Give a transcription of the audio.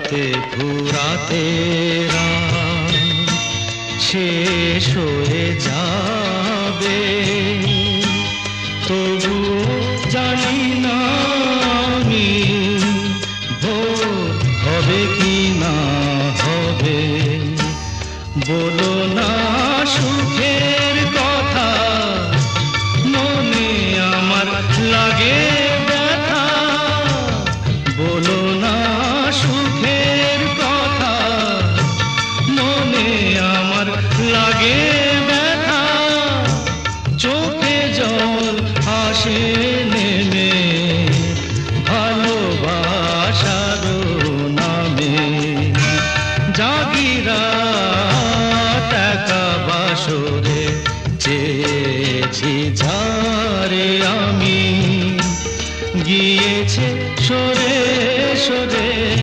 ফুরাতে ফুরাতে রাত শেষ হয়ে যাবে, তবু জানি না আমি ভোর হবে কি না হবে। বলো না সুখের কথা, মনে আমার লাগে ব্যথা। বলো না সুখের কথা, মনে আমার লাগে ব্যথা। চোখে জল আসে নেমে ভালোবাসার নামে। জাগিরা টাকা বাসরে চেয়েছি ঝারে আমি, গিয়েছে সরে সরে